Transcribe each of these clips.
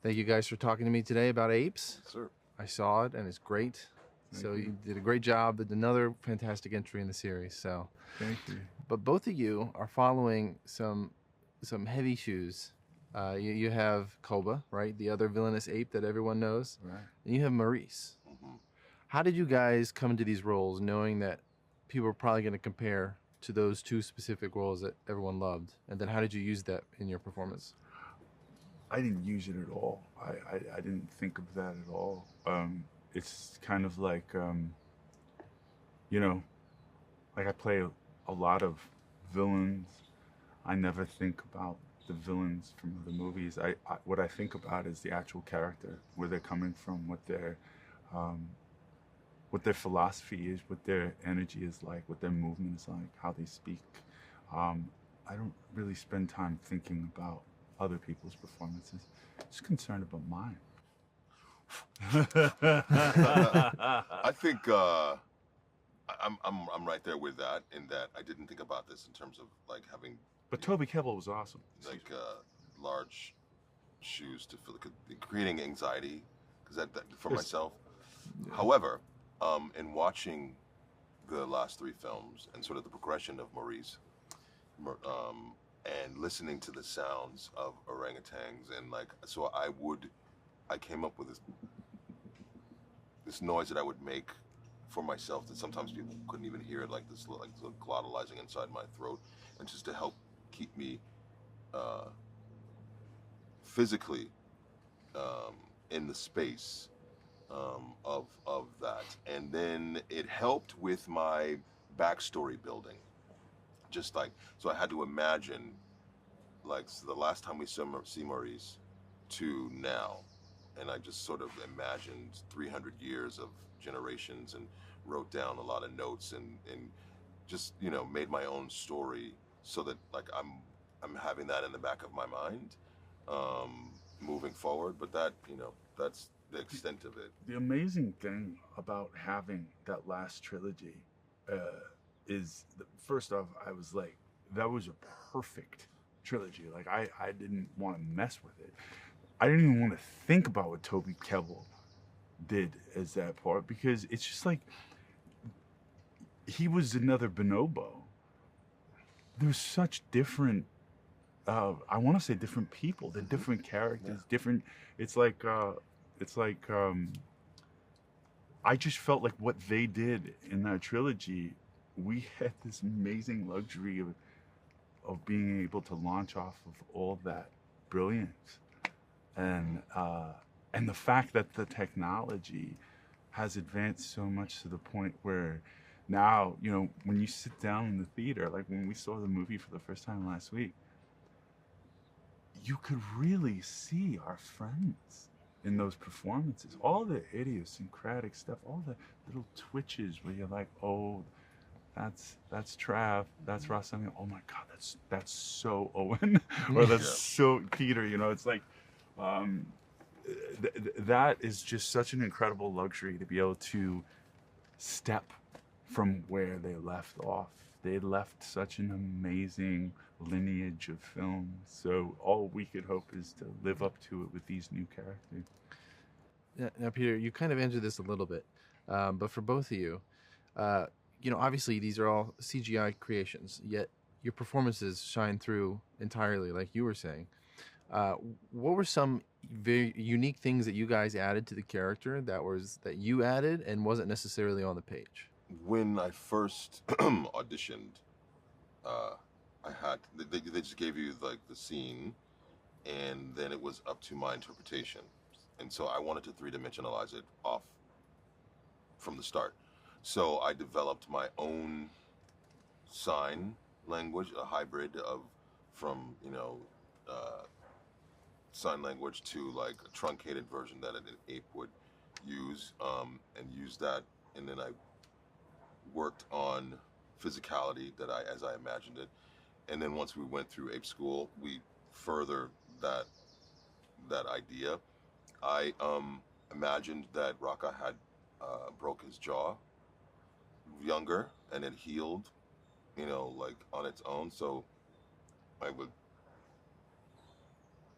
Thank you guys for talking to me today about Apes. Yes, sir. I saw it and it's great. Thank You did a great job. Another fantastic entry in the series. So, Thank you. but both of you are following some heavy shoes. You have Koba, right? The other villainous ape that everyone knows. Right. And you have Maurice. Mm-hmm. How did you guys come into these roles knowing that people are probably going to compare to those two specific roles that everyone loved? And then how did you use that in your performance? I didn't use it at all. I didn't think of that at all. It's kind of like, like I play a lot of villains. I never think about the villains from the movies. What I think about is the actual character, where they're coming from, what their philosophy is, what their energy is like, what their movement is like, how they speak. I don't really spend time thinking about other people's performances. Just concerned about mine. I think I'm right there with that. In that I didn't think about this in terms of like having. But Toby Kebbell was awesome. Like large shoes to fill, creating anxiety, because that for myself. Yeah. However, in watching the last three films and sort of the progression of Maurice, and listening to the sounds of orangutans, and like, so I came up with this noise that I would make for myself that sometimes people couldn't even hear it, like this, like glottalizing inside my throat, and just to help keep me physically in the space of that. And then it helped with my backstory building. Just like, so I had to imagine, like, so the last time we see Maurice to now, and I just sort of imagined 300 years of generations and wrote down a lot of notes and just, made my own story so that, like, I'm having that in the back of my mind moving forward. But that, that's the extent of it. The amazing thing about having that last trilogy is, first off, I was like, that was a perfect trilogy. Like, I didn't want to mess with it. I didn't even want to think about what Toby Kebbell did as that part, because it's just like, he was another bonobo. There's such different, I want to say different people, they're different characters, different, it's like, I just felt like what they did in that trilogy, we had this amazing luxury of being able to launch off of all that brilliance. And the fact that the technology has advanced so much to the point where now, when you sit down in the theater, like when we saw the movie for the first time last week, you could really see our friends in those performances. All the idiosyncratic stuff, all the little twitches where you're like, oh, that's Trav, that's Russ. I mean, oh my God, that's so Owen, or that's so Peter. It's like, that is just such an incredible luxury to be able to step from where they left off. They left such an amazing lineage of film. So all we could hope is to live up to it with these new characters. Yeah, now, Peter, you kind of answered this a little bit, but for both of you, obviously these are all CGI creations, yet your performances shine through entirely, like you were saying. What were some very unique things that you guys added to the character that you added and wasn't necessarily on the page? When I first auditioned, they just gave you like the scene, and then it was up to my interpretation. And so I wanted to three-dimensionalize it off from the start. So I developed my own sign language, a hybrid from sign language to like a truncated version that an ape would use, and use that. And then I worked on physicality as I imagined it. And then once we went through ape school, we furthered that idea. I imagined that Raka had broke his jaw younger, and it healed, like on its own. So I would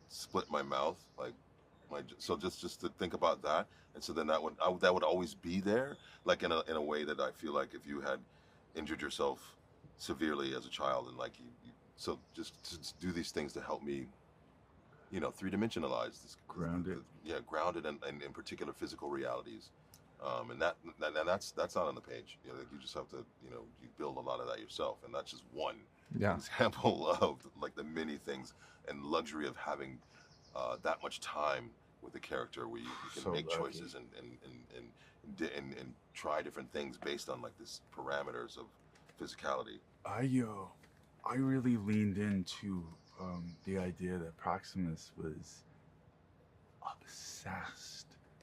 split my mouth, like So just to think about that, and so then that would always be there, like in a way that I feel like if you had injured yourself severely as a child, and like so just do these things to help me, three-dimensionalize this, Grounded. Grounded in particular physical realities, and that's not on the page. Like you just have to, you build a lot of that yourself, and that's just one example of like the many things and luxury of having that much time with a character where you can So make lucky. choices and try different things based on like this parameters of physicality. I really leaned into the idea that Proximus was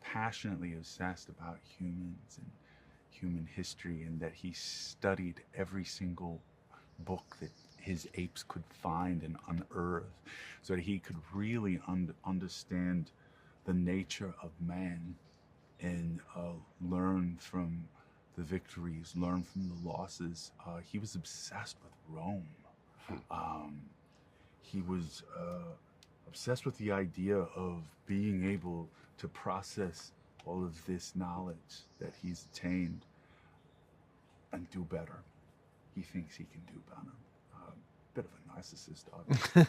passionately obsessed about humans and human history, and that he studied every single book that his apes could find and unearth, so that he could really understand the nature of man and learn from the victories, learn from the losses. He was obsessed with Rome. He was obsessed with the idea of being able to process all of this knowledge that he's attained and do better. He thinks he can do better. Bit of a narcissist, obviously.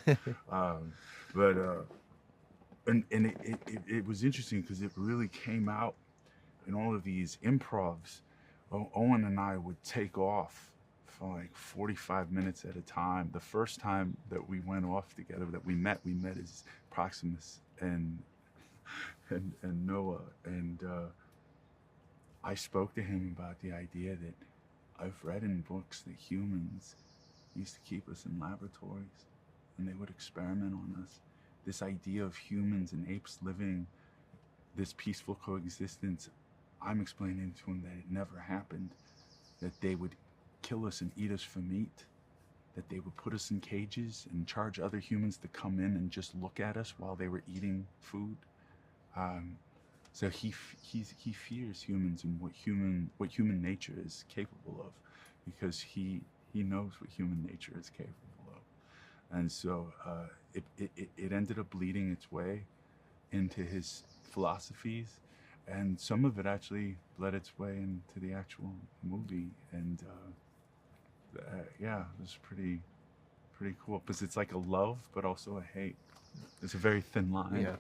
It was interesting because it really came out in all of these improvs. Owen and I would take off for like 45 minutes at a time. The first time that we went off together, that we met as Proximus and Noah, and I spoke to him about the idea that I've read in books that humans used to keep us in laboratories and they would experiment on us. This idea of humans and apes living this peaceful coexistence, I'm explaining to him that it never happened, that they would kill us and eat us for meat, that they would put us in cages and charge other humans to come in and just look at us while they were eating food. So he fears humans and what human nature is capable of, because he knows what human nature is capable of. And so it ended up bleeding its way into his philosophies, and some of it actually bled its way into the actual movie. And it was pretty cool, because it's like a love but also a hate. It's a very thin line. Yeah.